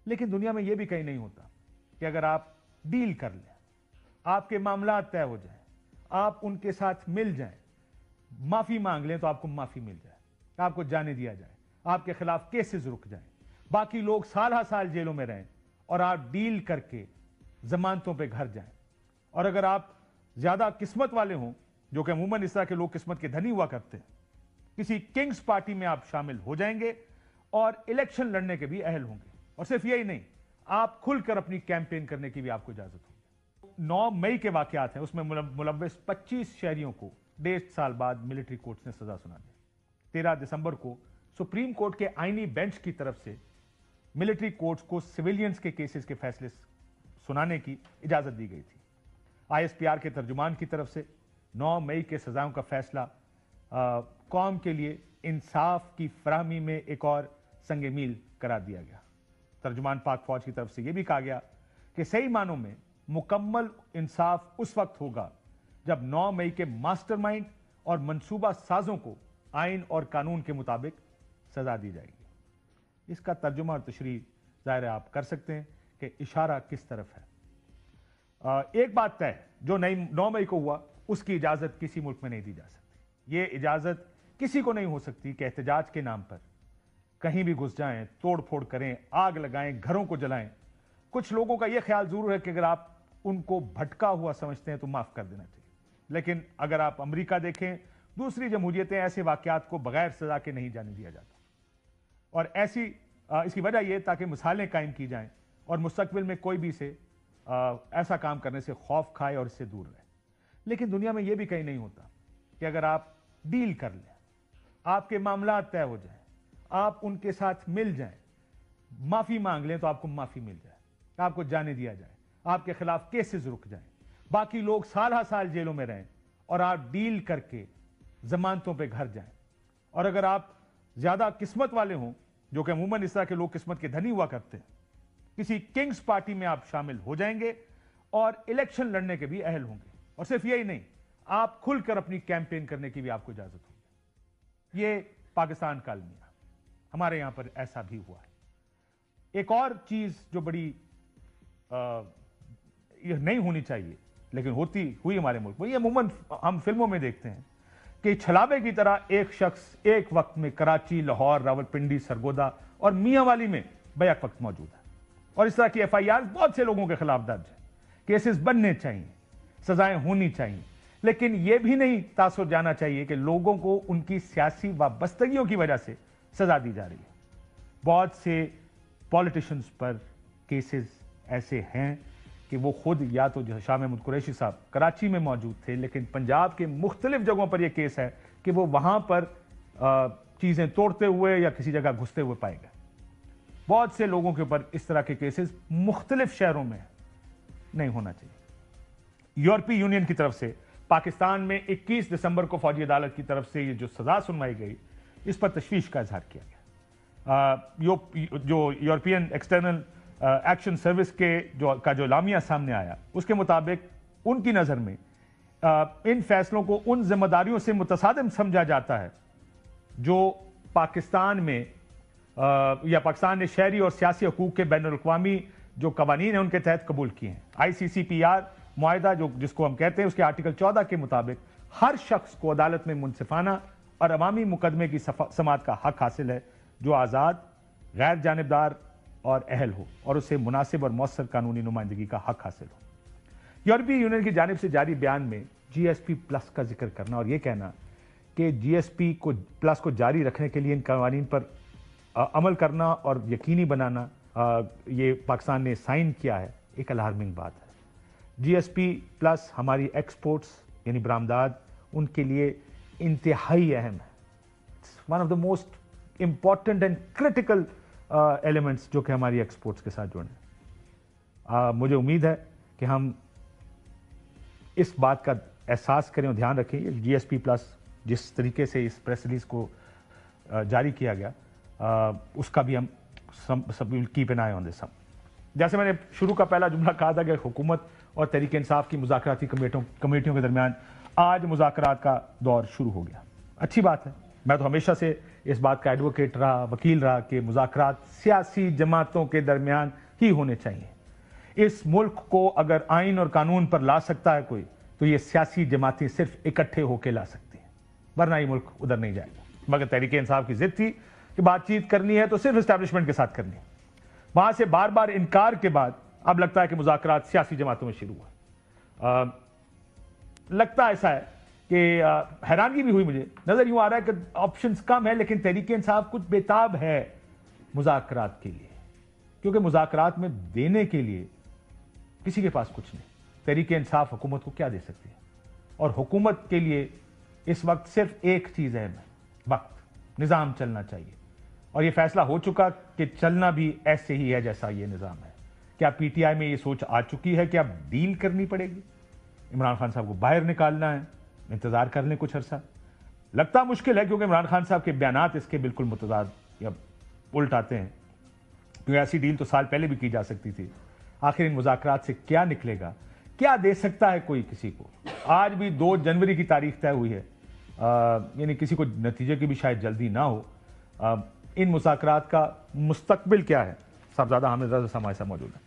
लेकिन दुनिया में यह भी कहीं नहीं होता कि अगर आप डील कर लें, आपके मामला तय हो जाए, आप उनके साथ मिल जाएं, माफी मांग लें तो आपको माफी मिल जाए, आपको जाने दिया जाए, आपके खिलाफ केसेस रुक जाएं, बाकी लोग साल हा साल जेलों में रहें और आप डील करके जमानतों पे घर जाएं। और अगर आप ज्यादा किस्मत वाले हों, जो कि अमूमन इस तरह के लोग किस्मत के धनी हुआ करते हैं, किसी किंग्स पार्टी में आप शामिल हो जाएंगे और इलेक्शन लड़ने के भी अहल होंगे। और सिर्फ यही नहीं, आप खुलकर अपनी कैंपेन करने की भी आपको इजाजत होगी। 9 मई के वाकयात हैं, उसमें मुलव्वस 25 शहरियों को 1.5 साल बाद मिलिट्री कोर्ट ने सजा सुना दी। 13 दिसंबर को सुप्रीम कोर्ट के आईनी बेंच की तरफ से मिलिट्री कोर्ट्स को सिविलियंस के केसेस के फैसले सुनाने की इजाजत दी गई थी। आईएसपीआर के तर्जुमान की तरफ से 9 मई के सजाओं का फैसला कौम के लिए इंसाफ की फराहमी में एक और संगे मील करार दिया गया। तर्जुमान पाक फौज की तरफ से यह भी कहा गया कि सही मानों में मुकम्मल इंसाफ उस वक्त होगा जब 9 मई के मास्टरमाइंड और मंसूबा साजों को आइन और कानून के मुताबिक सजा दी जाएगी। इसका तर्जुमा और तशरीह जाहिर है आप कर सकते हैं कि इशारा किस तरफ है। एक बात तय, जो 9 मई को हुआ उसकी इजाजत किसी मुल्क में नहीं दी जा सकती। यह इजाजत किसी को नहीं हो सकती कि एहतजाज के नाम पर कहीं भी घुस जाएं, तोड़ फोड़ करें, आग लगाएं, घरों को जलाएं। कुछ लोगों का यह ख्याल जरूर है कि अगर आप उनको भटका हुआ समझते हैं तो माफ कर देना चाहिए, लेकिन अगर आप अमेरिका देखें, दूसरी जमहूरियतें ऐसे वाकयात को बगैर सजा के नहीं जाने दिया जाता। और इसकी वजह यह ताकि मिसालें कायम की जाएं और मुस्तकबिल में कोई भी इसे ऐसा काम करने से खौफ खाए और इससे दूर रहे। लेकिन दुनिया में यह भी कहीं नहीं होता कि अगर आप डील कर लें, आपके मामला तय हो जाए, आप उनके साथ मिल जाएं, माफी मांग लें तो आपको माफी मिल जाए, आपको जाने दिया जाए, आपके खिलाफ केसेस रुक जाएं, बाकी लोग साल हा साल जेलों में रहें और आप डील करके जमानतों पे घर जाएं। और अगर आप ज्यादा किस्मत वाले हों, जो कि अमूमन इस तरह के लोग किस्मत के धनी हुआ करते हैं, किसी किंग्स पार्टी में आप शामिल हो जाएंगे और इलेक्शन लड़ने के भी अहल होंगे। और सिर्फ यही नहीं, आप खुलकर अपनी कैंपेन करने की भी आपको इजाजत होगी। यह पाकिस्तान का अलमिया, हमारे यहां पर ऐसा भी हुआ है। एक और चीज जो बड़ी यह नहीं होनी चाहिए लेकिन हुई हमारे मुल्क में, ये अमूमन हम फिल्मों में देखते हैं कि छलावे की तरह एक शख्स एक वक्त में कराची, लाहौर, रावलपिंडी, सरगोदा और मियांवाली में बैक वक्त मौजूद है। और इस तरह की एफआईआर बहुत से लोगों के खिलाफ दर्ज है। केसेस बनने चाहिए, सजाएं होनी चाहिए, लेकिन यह भी नहीं तासुर जाना चाहिए कि लोगों को उनकी सियासी वाबस्तगियों की वजह से सजा दी जा रही है। बहुत से पॉलिटिशियंस पर केसेस ऐसे हैं कि वो खुद या तो शाह महमूद कुरैशी साहब कराची में मौजूद थे, लेकिन पंजाब के मुख्तलिफ जगहों पर यह केस है कि वो वहां पर चीजें तोड़ते हुए या किसी जगह घुसते हुए पाए गए। बहुत से लोगों के ऊपर इस तरह के केसेस मुख्तलिफ शहरों में नहीं होना चाहिए। यूरोपीय यूनियन की तरफ से पाकिस्तान में 21 दिसंबर को फौजी अदालत की तरफ से ये जो सजा सुनवाई गई, इस पर तशवीश का इजहार किया गया। जो यूरोपियन एक्सटर्नल एक्शन सर्विस के जो लामिया सामने आया, उसके मुताबिक उनकी नजर में इन फैसलों को उन जिम्मेदारियों से मुतसादिम समझा जाता है जो पाकिस्तान में या पाकिस्तान ने शहरी और सियासी हकूक के बैनुल-अक़वामी जो कवानीन हैं उनके तहत कबूल किए हैं। ICCPR मुआहिदा जिसको हम कहते हैं, उसके आर्टिकल 14 के मुताबिक हर शख्स को अदालत में मुनसिफाना और अवामी मुकदमे की समाअत का हक हासिल है, जो आज़ाद, गैर जानिबदार और अहल हो और उसे मुनासिब और मौसर कानूनी नुमाइंदगी का हक हासिल हो। यूरोपीय यूनियन की जानिब से जारी बयान में GSP+ का जिक्र करना और यह कहना कि GSP+ को जारी रखने के लिए इन कवानीन पर अमल करना और यकीनी बनाना ये पाकिस्तान ने साइन किया है, एक अलार्मिंग बात है। GSP+ हमारी एक्सपोर्ट्स यानी बरामदात उनके लिए इंतहाई अहम है। It's one of the most important and critical elements जो कि हमारी एक्सपोर्ट्स के साथ जुड़े। मुझे उम्मीद है कि हम इस बात का एहसास करें और ध्यान रखें। GSP+ जिस तरीके से इस प्रेस रिलीज को जारी किया गया, उसका भी हम सब keep an I on this. जैसे मैंने शुरू का पहला जुमला कहा था कि हुकूमत और तहरीक इंसाफ की मुज़ाकराती कमेटियों के दरमियान आज मुज़ाकरात का दौर शुरू हो गया। अच्छी बात है, मैं तो हमेशा से इस बात का एडवोकेट रहा, वकील रहा कि मुज़ाकरात सियासी जमातों के दरमियान ही होने चाहिए। इस मुल्क को अगर आइन और कानून पर ला सकता है कोई, तो ये सियासी जमातें सिर्फ इकट्ठे होकर ला सकती हैं, वरना ये मुल्क उधर नहीं जाएगा। मगर तहरीक इंसाफ की जिद थी कि बातचीत करनी है तो सिर्फ इस्टेब्लिशमेंट के साथ करनी है। वहां से बार बार इनकार के बाद अब लगता है कि मुज़ाकरात सियासी जमातों में शुरू हुआ। लगता ऐसा है कि हैरानगी भी हुई, मुझे नजर यूं आ रहा है कि ऑप्शंस कम है, लेकिन तहरीक इंसाफ कुछ बेताब है मुज़ाकरात के लिए, क्योंकि मुज़ाकरात में देने के लिए किसी के पास कुछ नहीं। तहरीक इंसाफ हुकूमत को क्या दे सकती है, और हुकूमत के लिए इस वक्त सिर्फ एक चीज है, वक्त, निज़ाम चलना चाहिए। और यह फैसला हो चुका कि चलना भी ऐसे ही है जैसा यह निज़ाम है। क्या पीटीआई में यह सोच आ चुकी है कि अब डील करनी पड़ेगी, इमरान खान साहब को बाहर निकालना है, इंतजार कर लें कुछ अरसा। लगता मुश्किल है, क्योंकि इमरान खान साहब के बयानात इसके बिल्कुल मुतजाद या उल्ट आते हैं, क्योंकि ऐसी डील तो साल पहले भी की जा सकती थी। आखिर इन मुज़ाकरात से क्या निकलेगा, क्या दे सकता है कोई किसी को। आज भी 2 जनवरी की तारीख तय हुई है, यानी किसी को नतीजे की भी शायद जल्दी ना हो। इन मुज़ाकरात का मुस्तकबिल क्या है, साहबजादा हामिद रज़ा हमारे साथ मौजूद है।